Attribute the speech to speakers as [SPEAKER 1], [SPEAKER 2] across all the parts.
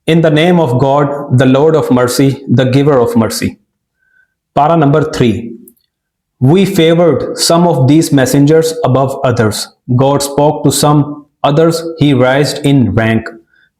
[SPEAKER 1] In the name of God, the Lord of mercy, the giver of mercy. Para number 3. We favored some of these messengers above others. God spoke to some, others he raised in rank.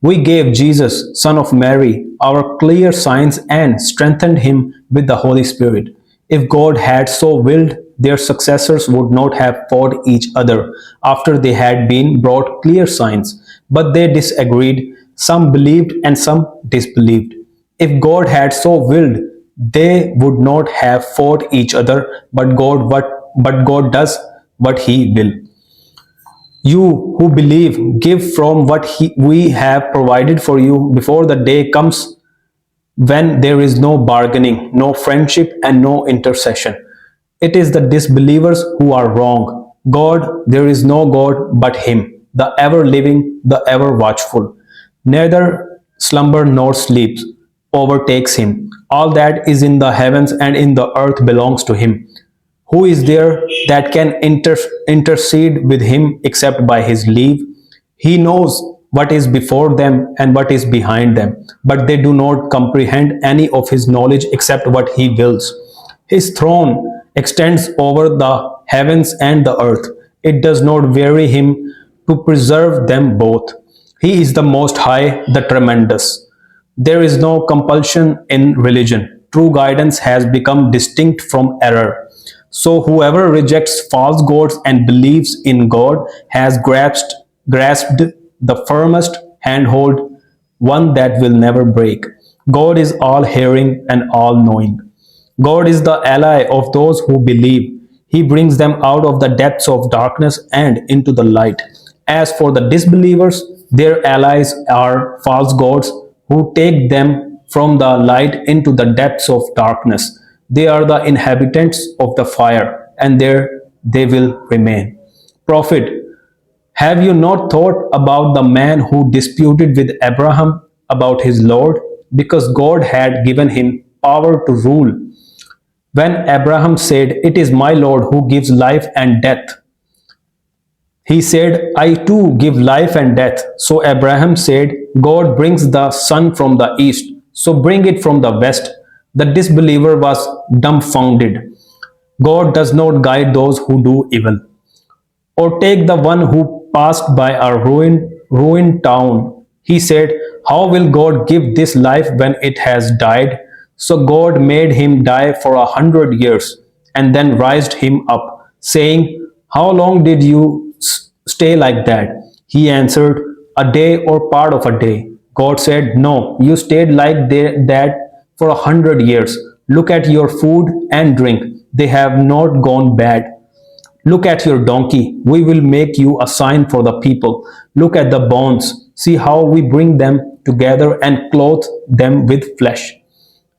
[SPEAKER 1] We gave Jesus, son of Mary, our clear signs and strengthened him with the Holy Spirit. If God had so willed, their successors would not have fought each other after they had been brought clear signs. But they disagreed. Some believed and some disbelieved. If God had so willed, they would not have fought each other, but God does what he will. You who believe, give from what we have provided for you before the day comes when there is no bargaining, no friendship, and no intercession. It is the disbelievers who are wrong. God, there is no God but Him, the ever living, the ever watchful. Neither slumber nor sleep overtakes Him. All that is in the heavens and in the earth belongs to Him. Who is there that can intercede with Him except by His leave? He knows what is before them and what is behind them, but they do not comprehend any of His knowledge except what He wills. His throne extends over the heavens and the earth. It does not weary Him to preserve them both. He is the Most High, the Tremendous. There is no compulsion in religion. True guidance has become distinct from error. So whoever rejects false gods and believes in God has grasped the firmest handhold, one that will never break. God is all hearing and all knowing. God is the ally of those who believe. He brings them out of the depths of darkness and into the light. As for the disbelievers, their allies are false gods who take them from the light into the depths of darkness. They are the inhabitants of the fire, and there they will remain. Prophet, have you not thought about the man who disputed with Abraham about his Lord? Because God had given him power to rule. When Abraham said, "It is my Lord who gives life and death," he said, "I too give life and death." So Abraham said, "God brings the sun from the east, so bring it from the west." The disbeliever was dumbfounded. God does not guide those who do evil. Or take the one who passed by a ruined town. He said, "How will God give this life when it has died?" So God made him die for 100 years and then raised him up, saying, "How long did you stay like that?" He answered, "A day or part of a day." God said, "No, you stayed like that for 100 years. Look at your food and drink. They have not gone bad. Look at your donkey. We will make you a sign for the people. Look at the bones. See how we bring them together and clothe them with flesh."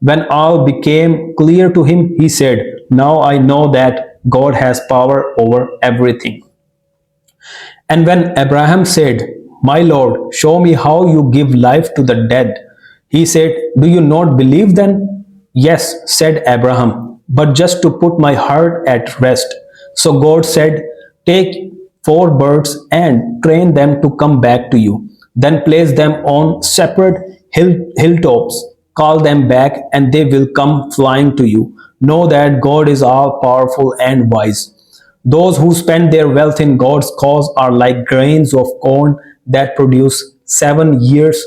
[SPEAKER 1] When all became clear to him, he said, "Now I know that God has power over everything." And when Abraham said, "My Lord, show me how you give life to the dead," he said, "Do you not believe then?" "Yes," said Abraham, "but just to put my heart at rest." So God said, "Take 4 birds and train them to come back to you. Then place them on separate hilltops. Call them back and they will come flying to you. Know that God is all powerful and wise. Those who spend their wealth in God's cause are like grains of corn that produce 7 years,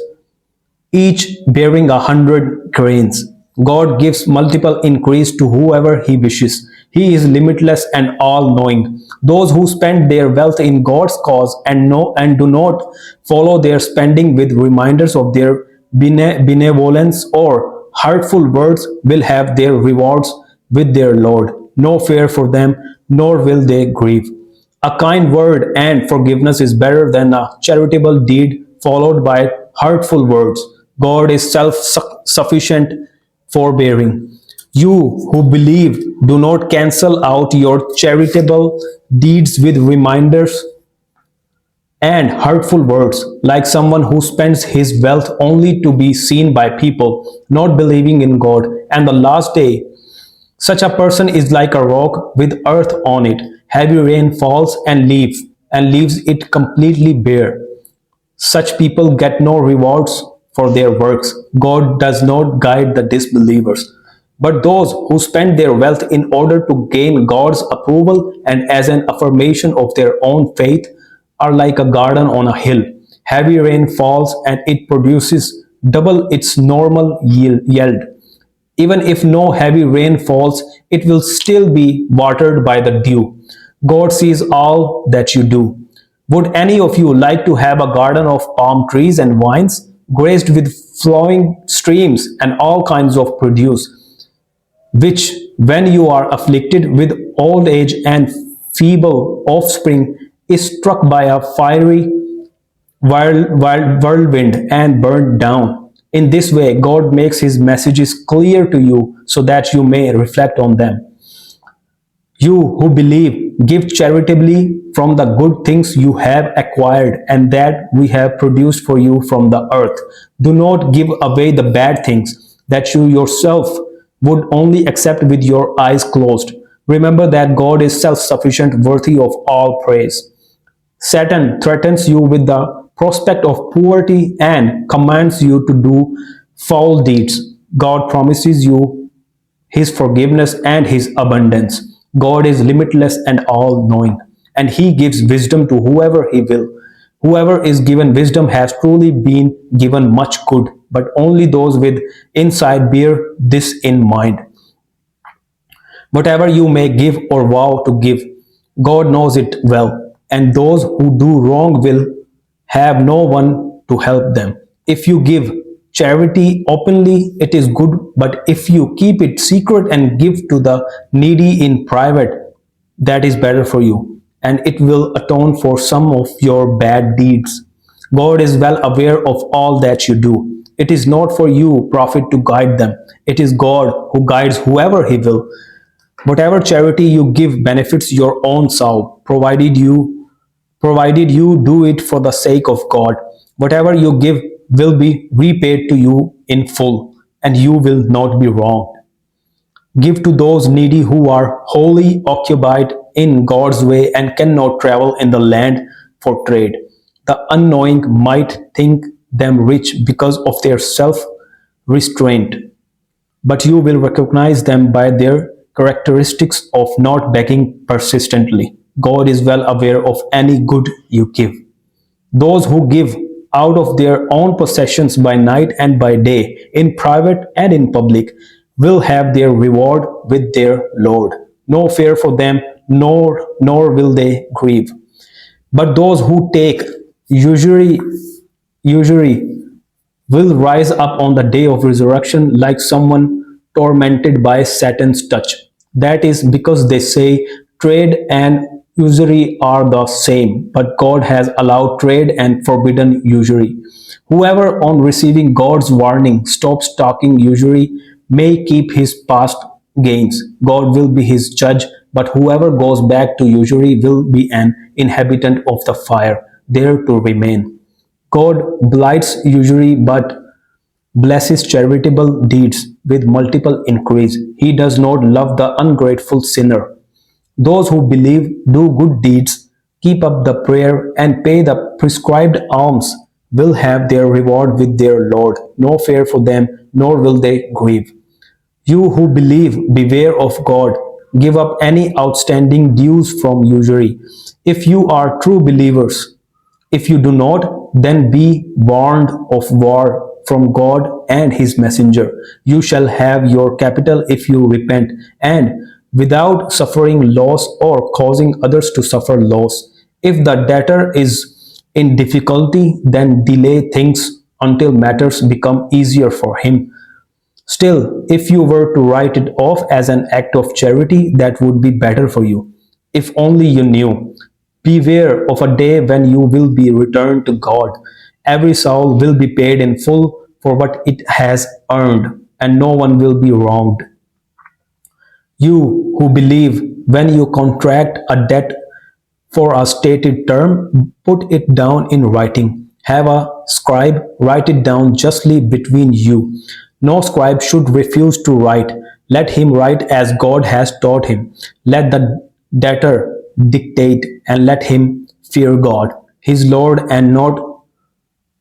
[SPEAKER 1] each bearing 100 grains. God gives multiple increase to whoever He wishes. He is limitless and all-knowing. Those who spend their wealth in God's cause and do not follow their spending with reminders of their benevolence or hurtful words will have their rewards with their Lord. No fear for them, nor will they grieve. A kind word and forgiveness is better than a charitable deed followed by hurtful words. God is self-sufficient, forbearing. You who believe, do not cancel out your charitable deeds with reminders and hurtful words, like someone who spends his wealth only to be seen by people, not believing in God and the last day. Such a person is like a rock with earth on it. Heavy rain falls and leaves it completely bare. Such people get no rewards for their works. God does not guide the disbelievers. But those who spend their wealth in order to gain God's approval and as an affirmation of their own faith are like a garden on a hill. Heavy rain falls and it produces double its normal yield. Even if no heavy rain falls, it will still be watered by the dew. God sees all that you do. Would any of you like to have a garden of palm trees and vines, graced with flowing streams and all kinds of produce, which, when you are afflicted with old age and feeble offspring, is struck by a fiery whirlwind and burned down? In this way, God makes his messages clear to you so that you may reflect on them. You who believe, give charitably from the good things you have acquired and that we have produced for you from the earth. Do not give away the bad things that you yourself would only accept with your eyes closed. Remember that God is self sufficient, worthy of all praise. Satan threatens you with the prospect of poverty and commands you to do foul deeds. God promises you his forgiveness and his abundance. God is limitless and all knowing, and he gives wisdom to whoever he will. Whoever is given wisdom has truly been given much good, but only those with insight bear this in mind. Whatever you may give or vow to give, God knows it well, and those who do wrong will have no one to help them. If you give charity openly, it is good, but if you keep it secret and give to the needy in private, that is better for you, and it will atone for some of your bad deeds. God is well aware of all that you do. It is not for you, prophet, to guide them. It is God who guides whoever he will. Whatever charity you give benefits your own soul, provided you do it for the sake of God. Whatever you give will be repaid to you in full, and you will not be wronged. Give to those needy who are wholly occupied in God's way and cannot travel in the land for trade. The unknowing might think them rich because of their self restraint, but you will recognize them by their characteristics of not begging persistently. God is well aware of any good you give. Those who give out of their own possessions by night and by day, in private and in public, will have their reward with their Lord. No fear for them, nor will they grieve. But those who take usury will rise up on the day of resurrection like someone tormented by Satan's touch. That is because they say trade and usury are the same, but God has allowed trade and forbidden usury. Whoever, on receiving God's warning, stops talking usury may keep his past gains. God will be his judge, but whoever goes back to usury will be an inhabitant of the fire, there to remain. God blights usury but blesses charitable deeds with multiple increase. He does not love the ungrateful sinner. Those who believe, do good deeds, keep up the prayer, and pay the prescribed alms will have their reward with their Lord. No fear for them, nor will they grieve. You who believe, beware of God. Give up any outstanding dues from usury. If you are true believers, if you do not, then be warned of war from God and his messenger. You shall have your capital if you repent, and without suffering loss or causing others to suffer loss. If the debtor is in difficulty, then delay things until matters become easier for him. Still, if you were to write it off as an act of charity, that would be better for you. If only you knew. Beware of a day when you will be returned to God. Every soul will be paid in full for what it has earned, and no one will be wronged. You who believe, when you contract a debt for a stated term, put it down in writing. Have a scribe write it down justly between you. No scribe should refuse to write. Let him write as God has taught him. Let the debtor dictate, and let him fear God, his Lord, and not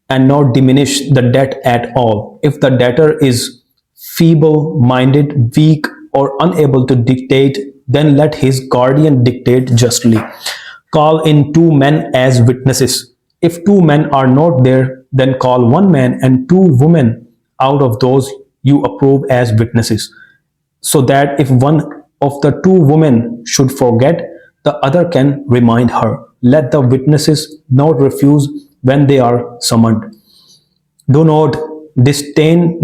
[SPEAKER 1] and not diminish the debt at all. If the debtor is feeble minded, weak, or unable to dictate, then let his guardian dictate justly. Call in two men as witnesses. If two men are not there, then call one man and two women out of those you approve as witnesses, so that if one of the two women should forget, the other can remind her. Let the witnesses not refuse when they are summoned. Do not disdain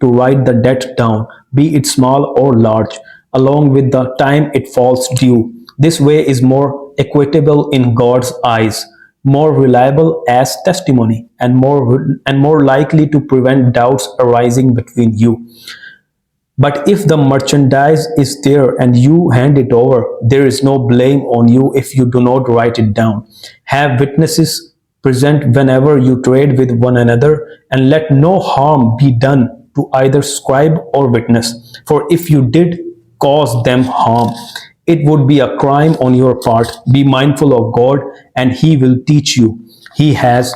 [SPEAKER 1] to write the debt down, be it small or large, along with the time it falls due. This way is more equitable in God's eyes, more reliable as testimony, and more likely to prevent doubts arising between you. But if the merchandise is there and you hand it over, there is no blame on you if you do not write it down. Have witnesses present whenever you trade with one another, and let no harm be done to either scribe or witness. For if you did cause them harm, it would be a crime on your part. Be mindful of God, and He will teach you. He has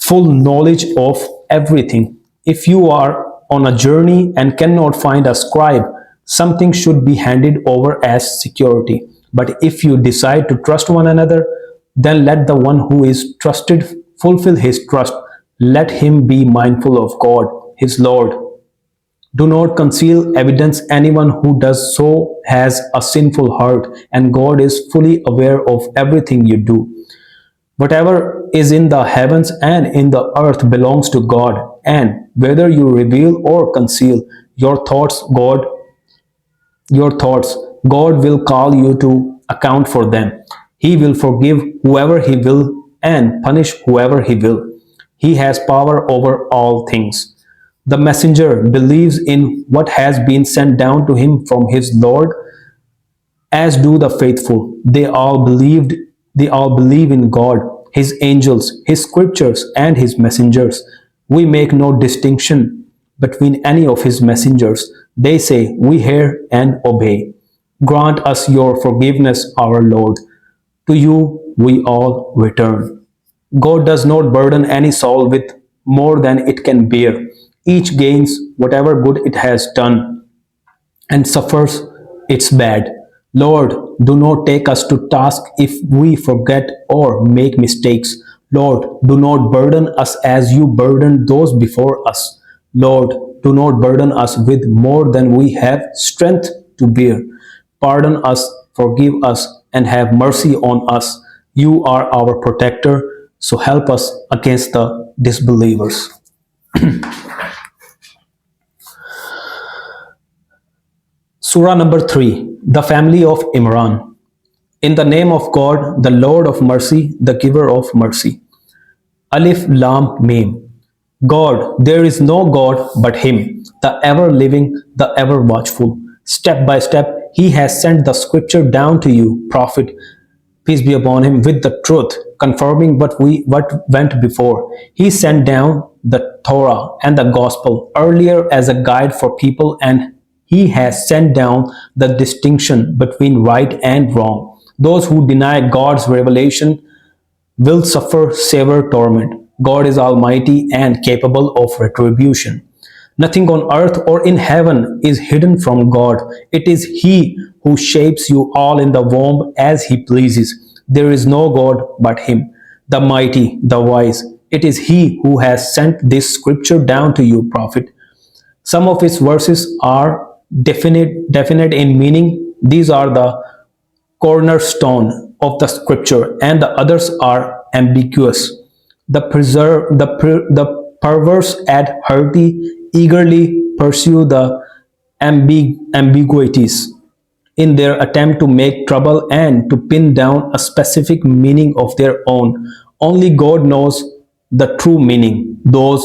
[SPEAKER 1] full knowledge of everything. If you are on a journey and cannot find a scribe, something should be handed over as security. But if you decide to trust one another, then let the one who is trusted fulfill his trust. Let him be mindful of God, his Lord. Do not conceal evidence. Anyone who does so has a sinful heart, and God is fully aware of everything you do. Whatever is in the heavens and in the earth belongs to God, and whether you reveal or conceal your thoughts, God will call you to account for them. He will forgive whoever He will and punish whoever He will. He has power over all things. The messenger believes in what has been sent down to him from his Lord, as do the faithful. They all believe in God, His angels, His scriptures, and His messengers. We make no distinction between any of His messengers. They say, we hear and obey. Grant us your forgiveness, our Lord. To you we all return. God does not burden any soul with more than it can bear. Each gains whatever good it has done and suffers its bad. Lord, do not take us to task if we forget or make mistakes. Lord, do not burden us as you burdened those before us. Lord, do not burden us with more than we have strength to bear. Pardon us, forgive us, and have mercy on us. You are our protector, so help us against the disbelievers. Surah number 3, the family of Imran. In the name of God, the Lord of mercy, the giver of mercy. Alif Lam Mim. God, there is no God but Him, the ever living, the ever watchful. Step by step, He has sent the scripture down to you, Prophet, peace be upon him, with the truth, confirming what went before. He sent down the Torah and the Gospel earlier as a guide for people, and He has sent down the distinction between right and wrong. Those who deny God's revelation will suffer severe torment. God is almighty and capable of retribution. Nothing on earth or in heaven is hidden from God. It is He who shapes you all in the womb as He pleases. There is no God but Him, the mighty, the wise. It is He who has sent this scripture down to you, Prophet. Some of its verses are definite in meaning. These are the cornerstone of the scripture, and the others are ambiguous. The perverse at hearty eagerly pursue the ambiguities in their attempt to make trouble and to pin down a specific meaning of their own. Only God knows the true meaning. Those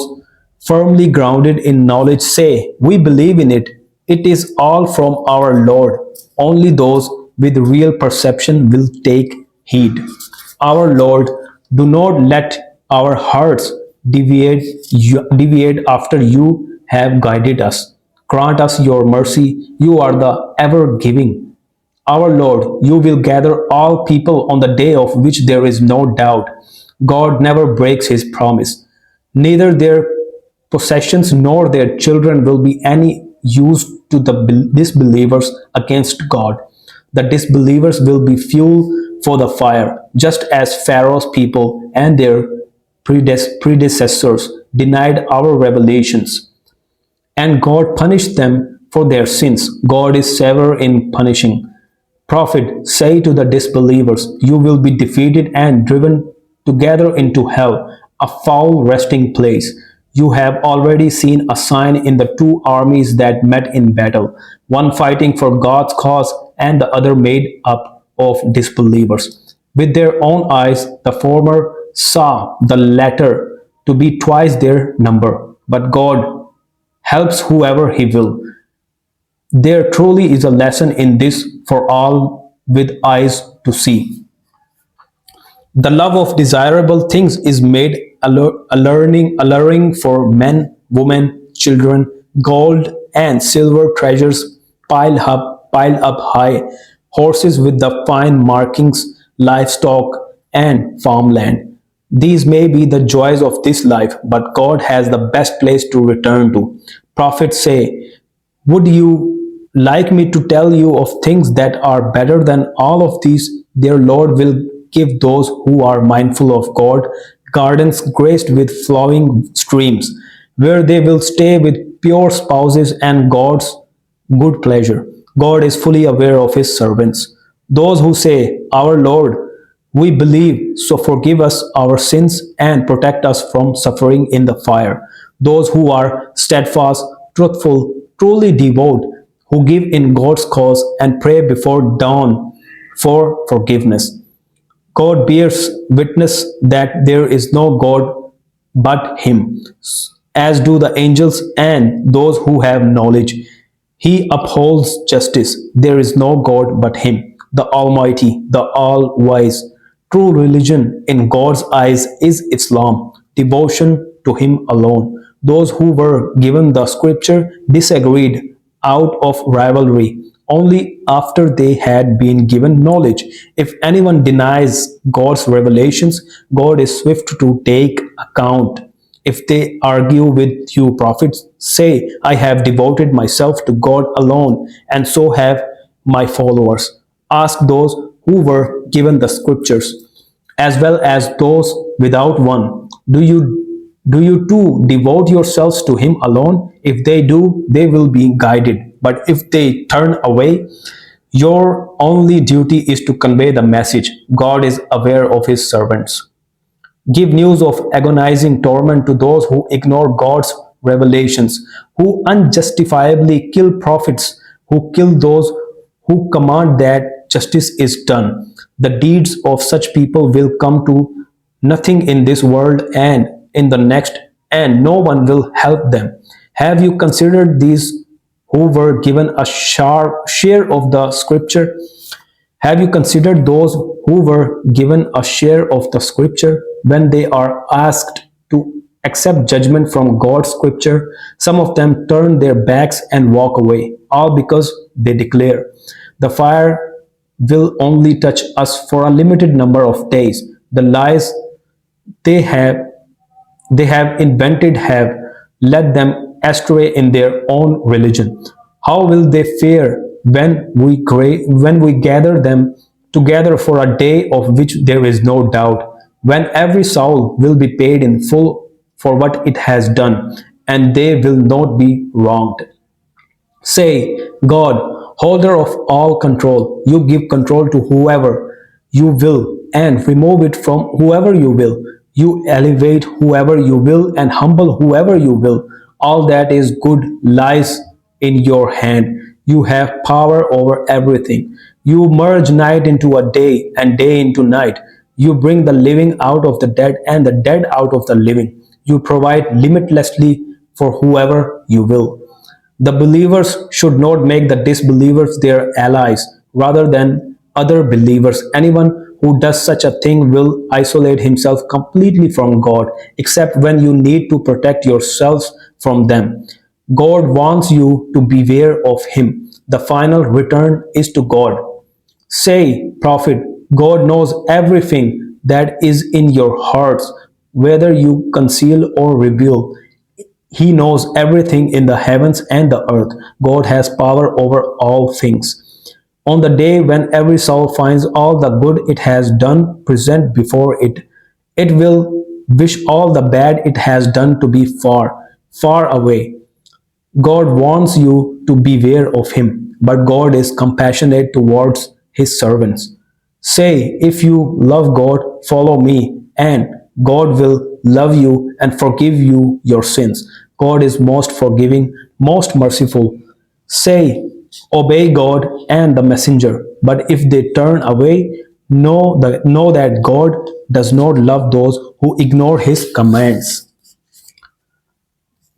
[SPEAKER 1] firmly grounded in knowledge say, we believe in it. It is all from our Lord. Only those with real perception will take heed. Our Lord, do not let our hearts deviate after you have guided us. Grant us your mercy. You are the ever giving. Our Lord, you will gather all people on the day of which there is no doubt. God never breaks his promise. Neither their possessions nor their children will be any use to the disbelievers against God. The disbelievers will be fuel for the fire, just as Pharaoh's people and their predecessors denied our revelations, and God punished them for their sins. God is severe in punishing. Prophet, say to the disbelievers, you will be defeated and driven together into hell, a foul resting place. You have already seen a sign in the two armies that met in battle, one fighting for God's cause and the other made up of disbelievers. With their own eyes, the former saw the latter to be twice their number. But God helps whoever he will. There truly is a lesson in this for all with eyes to see. The love of desirable things is made alluring for men, women, children, gold and silver treasures piled up high, horses with the fine markings, livestock, and farmland. These may be the joys of this life, but God has the best place to return to. Prophets say, would you like me to tell you of things that are better than all of these? Their Lord will give those who are mindful of God gardens graced with flowing streams, where they will stay with pure spouses and God's good pleasure. God is fully aware of his servants. Those who say, our Lord, we believe, so forgive us our sins and protect us from suffering in the fire. Those who are steadfast, truthful, truly devout, who give in God's cause and pray before dawn for forgiveness. God bears witness that there is no God but Him, as do the angels and those who have knowledge. He upholds justice. There is no God but Him, the Almighty, the All Wise. True religion in God's eyes is Islam, devotion to Him alone. Those who were given the scripture disagreed out of rivalry only after they had been given knowledge. If anyone denies God's revelations, God is swift to take account. If they argue with you, prophets, say, I have devoted myself to God alone, and so have my followers. Ask those who were given the scriptures, as well as those without one. Do you too devote yourselves to Him alone? If they do, they will be guided. But if they turn away, your only duty is to convey the message. God is aware of His servants. Give news of agonizing torment to those who ignore God's revelations, who unjustifiably kill prophets, who kill those who command that justice is done. The deeds of such people will come to nothing in this world and in the next, and no one will help them. Have you considered these who were given a share of the scripture? Have you considered those who were given a share of the scripture when they are asked to accept judgment from God's scripture? Some of them turn their backs and walk away, all because they declare, the fire will only touch us for a limited number of days. The lies they have they have invented have led them astray in their own religion. How will they fare when we gather them together for a day of which there is no doubt, when every soul will be paid in full for what it has done, and they will not be wronged? Say, God, holder of all control, you give control to whoever you will and remove it from whoever you will. You elevate whoever you will and humble whoever you will. All that is good lies in your hand. You have power over everything. You merge night into a day and day into night. You bring the living out of the dead and the dead out of the living. You provide limitlessly for whoever you will. The believers should not make the disbelievers their allies rather than other believers. Anyone who does such a thing will isolate himself completely from God, except when you need to protect yourselves from them. God wants you to beware of Him. The final return is to God. Say, prophet, God knows everything. that is in your hearts, whether you conceal or reveal. He knows everything in the heavens and the earth. God has power over all things. On the day when every soul finds all the good it has done present before it, it will wish all the bad it has done to be far, far away. God wants you to beware of him, but God is compassionate towards his servants. Say, if you love God, follow me, and God will love you and forgive you your sins. God is most forgiving, most merciful. Say, obey God and the messenger, but if they turn away, know that God does not love those who ignore his commands.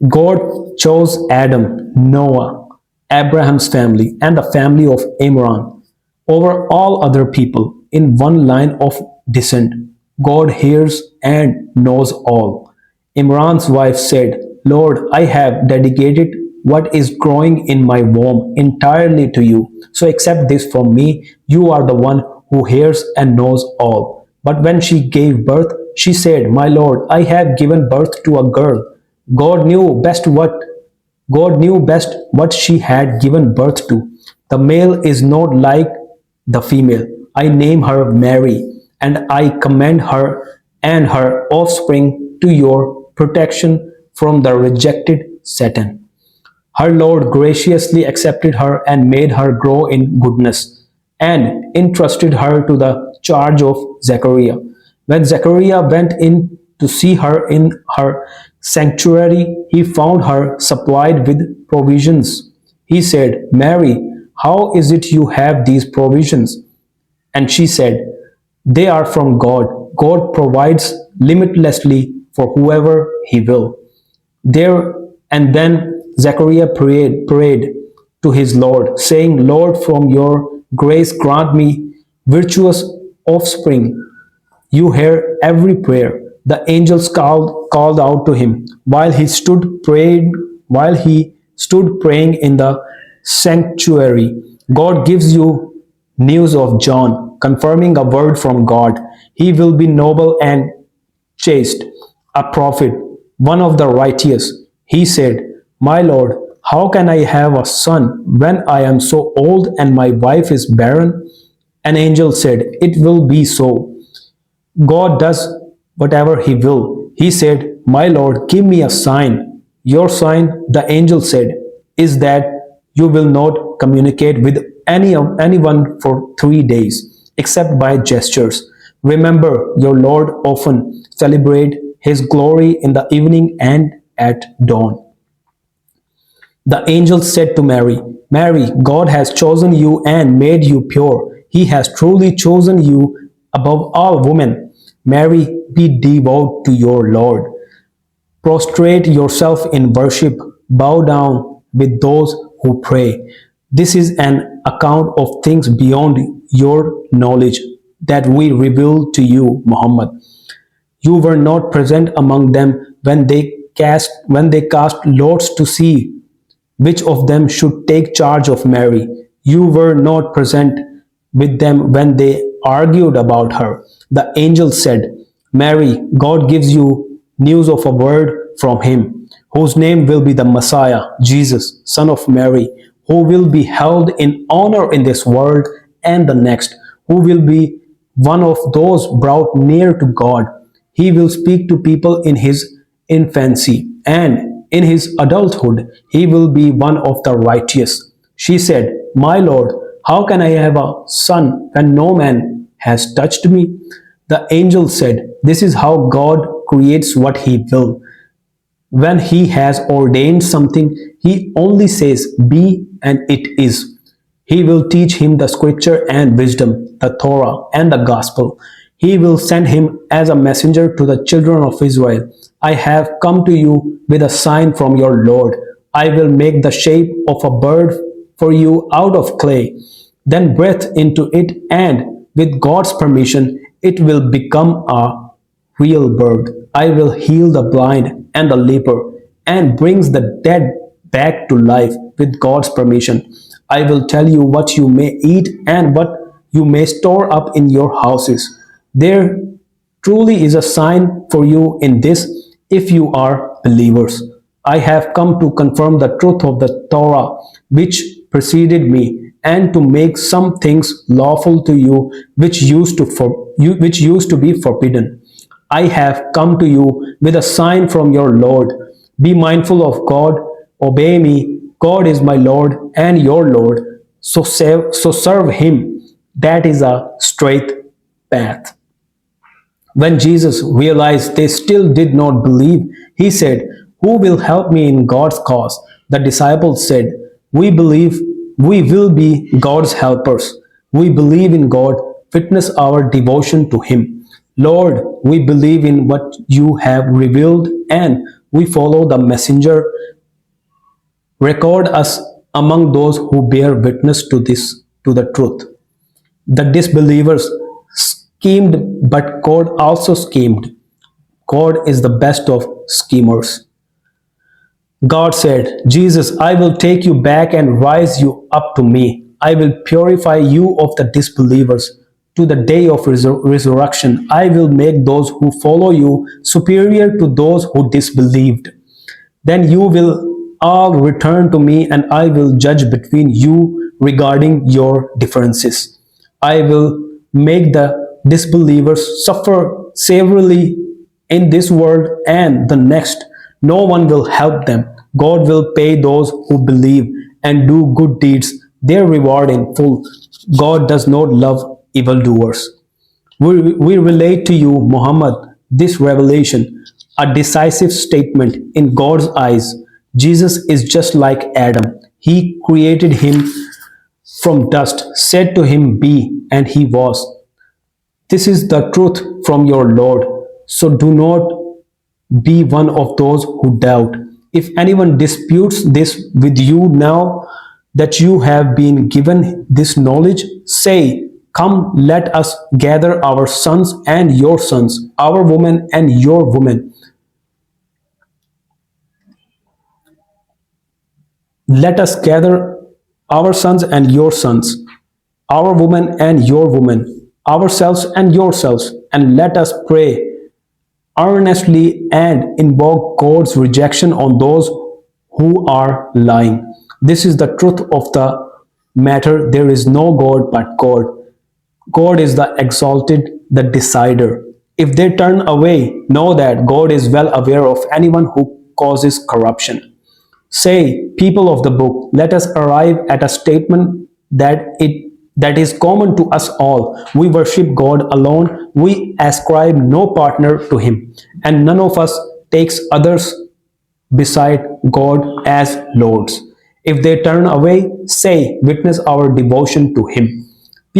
[SPEAKER 1] God chose Adam, Noah, Abraham's family, and the family of Imran over all other people in one line of descent. God hears and knows all. Imran's wife said, Lord, I have dedicated what is growing in my womb entirely to you. So accept this from me. You are the one who hears and knows all. But when she gave birth, she said, My Lord, I have given birth to a girl. God knew best what God knew best what she had given birth to. The male is not like the female. I name her Mary, and I commend her and her offspring to your protection from the rejected Satan. Her Lord graciously accepted her and made her grow in goodness, and entrusted her to the charge of Zechariah. When Zechariah went in to see her in her sanctuary, he found her supplied with provisions. He said, Mary, how is it you have these provisions? And she said, They are from God. God provides limitlessly for whoever he will. There and then Zechariah prayed to his Lord, saying, Lord, from your grace grant me virtuous offspring. You hear every prayer. The angels called out to him while he stood praying in the sanctuary. God gives you news of John, confirming a word from God. He will be noble and chaste, a prophet, one of the righteous. He said, My Lord, how can I have a son when I am so old and my wife is barren? An angel said, It will be so. God does whatever he will. He said, My Lord, give me a sign. Your sign, the angel said, is that you will not communicate with anyone for 3 days, except by gestures. Remember, your Lord often celebrate his glory in the evening and at dawn. The angel said to Mary, Mary, God has chosen you and made you pure. He has truly chosen you above all women. Mary, be devout to your Lord. Prostrate yourself in worship. Bow down with those who pray. This is an account of things beyond your knowledge that we reveal to you, Muhammad. You were not present among them when they cast lots to see which of them should take charge of Mary. You were not present with them when they argued about her. The angel said, Mary, God gives you news of a word from him, whose name will be the Messiah, Jesus, son of Mary, who will be held in honor in this world and the next, who will be one of those brought near to God. He will speak to people in his infancy, and in his adulthood he will be one of the righteous. She said, My Lord, how can I have a son when no man has touched me? The angel said, This is how God creates what he will. When he has ordained something, he only says, Be, and it is. He will teach him the scripture and wisdom, the Torah and the gospel. He will send him as a messenger to the children of Israel. I have come to you with a sign from your Lord. I will make the shape of a bird for you out of clay. Then breathe into it, and with God's permission, it will become a real bird. I will heal the blind and the leper and brings the dead back to life with God's permission. I will tell you what you may eat and what you may store up in your houses. There truly is a sign for you in this if you are believers. I have come to confirm the truth of the Torah which preceded me, and to make some things lawful to you which used to be forbidden. I have come to you with a sign from your Lord. Be mindful of God, obey me. God is my Lord and your Lord. So serve him. That is a straight path. When Jesus realized they still did not believe, he said, "Who will help me in God's cause?" The disciples said, "We believe we will be God's helpers. We believe in God. Witness our devotion to him. Lord, we believe in what you have revealed and we follow the messenger. Record us among those who bear witness to the truth." The disbelievers schemed, but God also schemed. God is the best of schemers. God said, "Jesus, I will take you back and rise you up to me. I will purify you of the disbelievers. To the day of resurrection, I will make those who follow you superior to those who disbelieved. Then you will all return to me, and I will judge between you regarding your differences. I will make the disbelievers suffer severely in this world and the next. No one will help them. God will pay those who believe and do good deeds their reward in full. God does not love evildoers. We relate to you, Muhammad, this revelation, a decisive statement in God's eyes. Jesus is just like Adam. He created him from dust, said to him, "Be," and he was. This is the truth from your Lord. So do not be one of those who doubt. If anyone disputes this with you now that you have been given this knowledge, say, "Come, let us gather our sons and your sons, our women and your women. Let us gather our sons and your sons, our women and your women, ourselves and yourselves, and let us pray earnestly and invoke God's rejection on those who are lying. This is the truth of the matter. There is no God but God. God is the exalted, the decider. If they turn away, know that God is well aware of anyone who causes corruption. Say, people of the book, let us arrive at a statement that is common to us all. We worship God alone. We ascribe no partner to him, and none of us takes others beside God as lords. If they turn away, say, witness our devotion to him.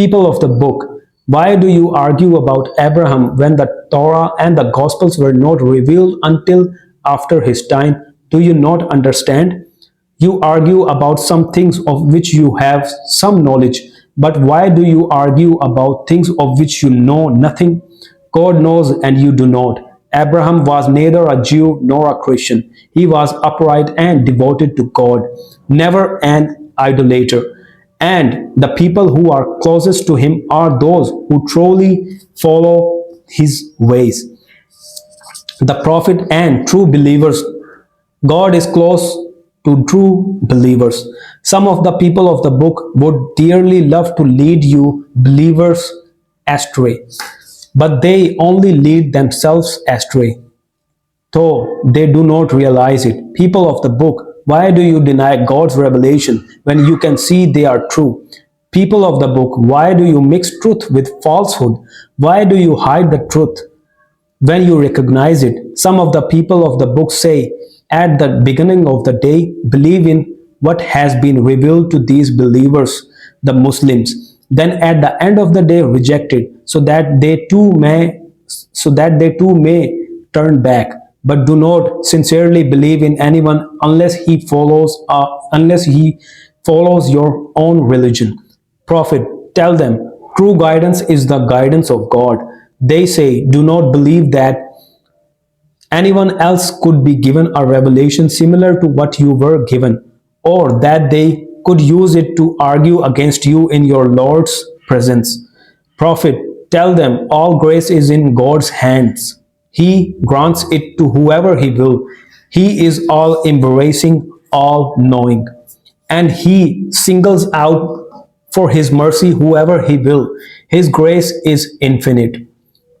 [SPEAKER 1] People of the book, why do you argue about Abraham when the Torah and the Gospels were not revealed until after his time? Do you not understand? You argue about some things of which you have some knowledge, but why do you argue about things of which you know nothing? God knows and you do not. Abraham was neither a Jew nor a Christian. He was upright and devoted to God, never an idolater. And the people who are closest to him are those who truly follow his ways, the prophet and true believers. God is close to true believers. Some of the people of the book would dearly love to lead you believers astray, but they only lead themselves astray, though they do not realize it. People of the book, why do you deny God's revelation when you can see they are true? People of the book, why do you mix truth with falsehood? Why do you hide the truth when you recognize it? Some of the people of the book say, at the beginning of the day, believe in what has been revealed to these believers, the Muslims. Then at the end of the day, reject it, so that they too may turn back. But do not sincerely believe in anyone unless he follows your own religion. Prophet, tell them, true guidance is the guidance of God. They say, do not believe that anyone else could be given a revelation similar to what you were given, or that they could use it to argue against you in your Lord's presence. Prophet, Tell them all grace is in God's hands. He grants it to whoever He will. He is all embracing, all knowing. And He singles out for His mercy whoever He will. His grace is infinite.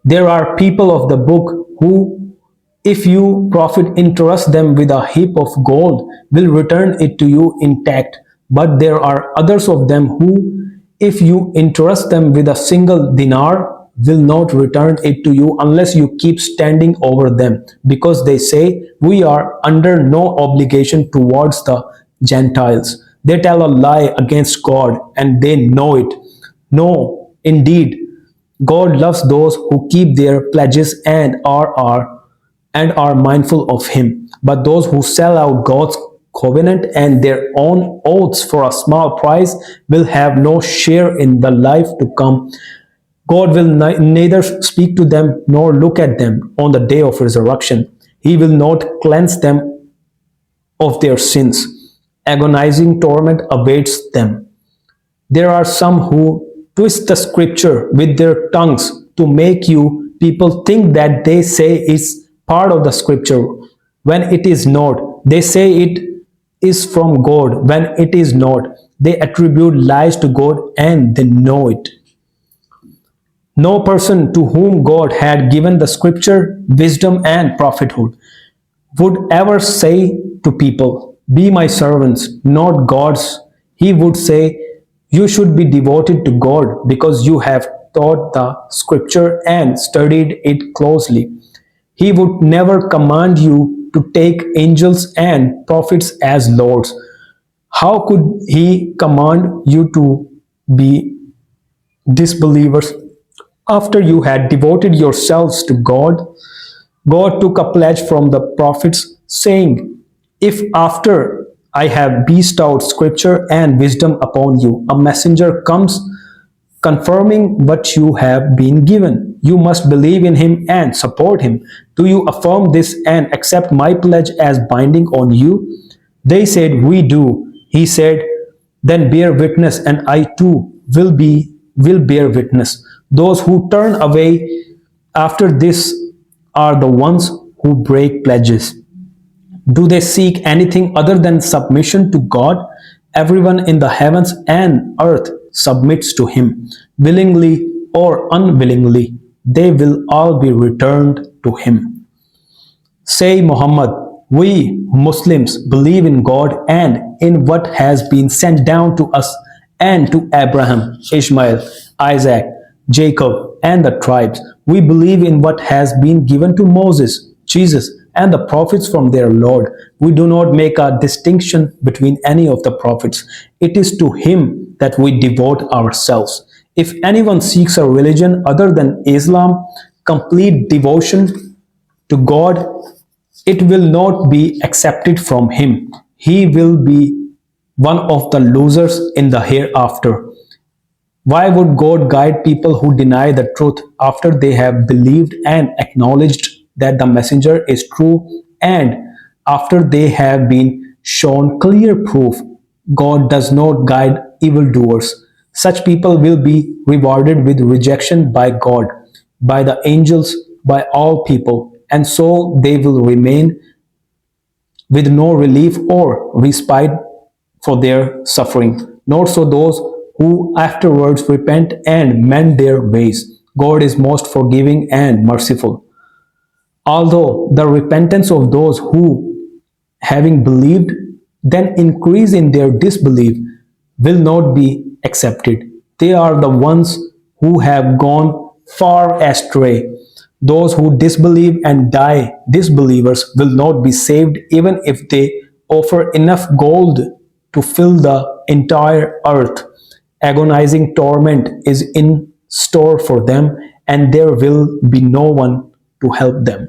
[SPEAKER 1] There are people of the book who, if you, Prophet, entrust them with a heap of gold, will return it to you intact. But there are others of them who, if you entrust them with a single dinar, will not return it to you unless you keep standing over them, because they say, we are under no obligation towards the Gentiles. They tell a lie against God and they know it. No, indeed, God loves those who keep their pledges and are mindful of Him. But those who sell out God's covenant and their own oaths for a small price will have no share in the life to come. God will neither speak to them nor look at them on the day of resurrection. He will not cleanse them of their sins. Agonizing torment awaits them. There are some who twist the scripture with their tongues to make you people think that they say it's part of the scripture when it is not. They say it is from God when it is not. They attribute lies to God and they know it. No person to whom God had given the scripture, wisdom, and prophethood would ever say to people, be my servants, not God's. He would say, you should be devoted to God because you have taught the scripture and studied it closely. He would never command you to take angels and prophets as lords. How could He command you to be disbelievers after you had devoted yourselves to God? God took a pledge from the prophets, saying, if after I have bestowed scripture and wisdom upon you, a messenger comes confirming what you have been given, you must believe in him and support him. Do you affirm this and accept my pledge as binding on you? They said, we do. He said, then bear witness, and I too will bear witness. Those who turn away after this are the ones who break pledges. Do they seek anything other than submission to God? Everyone in the heavens and earth submits to Him, willingly or unwillingly. They will all be returned to Him. Say, Muhammad, we Muslims believe in God and in what has been sent down to us and to Abraham, Ishmael, Isaac, Jacob, and the tribes. We believe in what has been given to Moses, Jesus, and the prophets from their Lord. We do not make a distinction between any of the prophets. It is to Him that we devote ourselves. If anyone seeks a religion other than Islam, complete devotion to God, it will not be accepted from him. He will be one of the losers in the hereafter. Why would God guide people who deny the truth after they have believed and acknowledged that the messenger is true, and after they have been shown clear proof? God does not guide evildoers. Such people will be rewarded with rejection by God, by the angels, by all people, and so they will remain with no relief or respite for their suffering. Nor so those who afterwards repent and mend their ways. God is most forgiving and merciful. Although the repentance of those who, having believed, then increase in their disbelief, will not be accepted. They are the ones who have gone far astray. Those who disbelieve and die disbelievers will not be saved even if they offer enough gold to fill the entire earth. Agonizing torment is in store for them, and there will be no one to help them.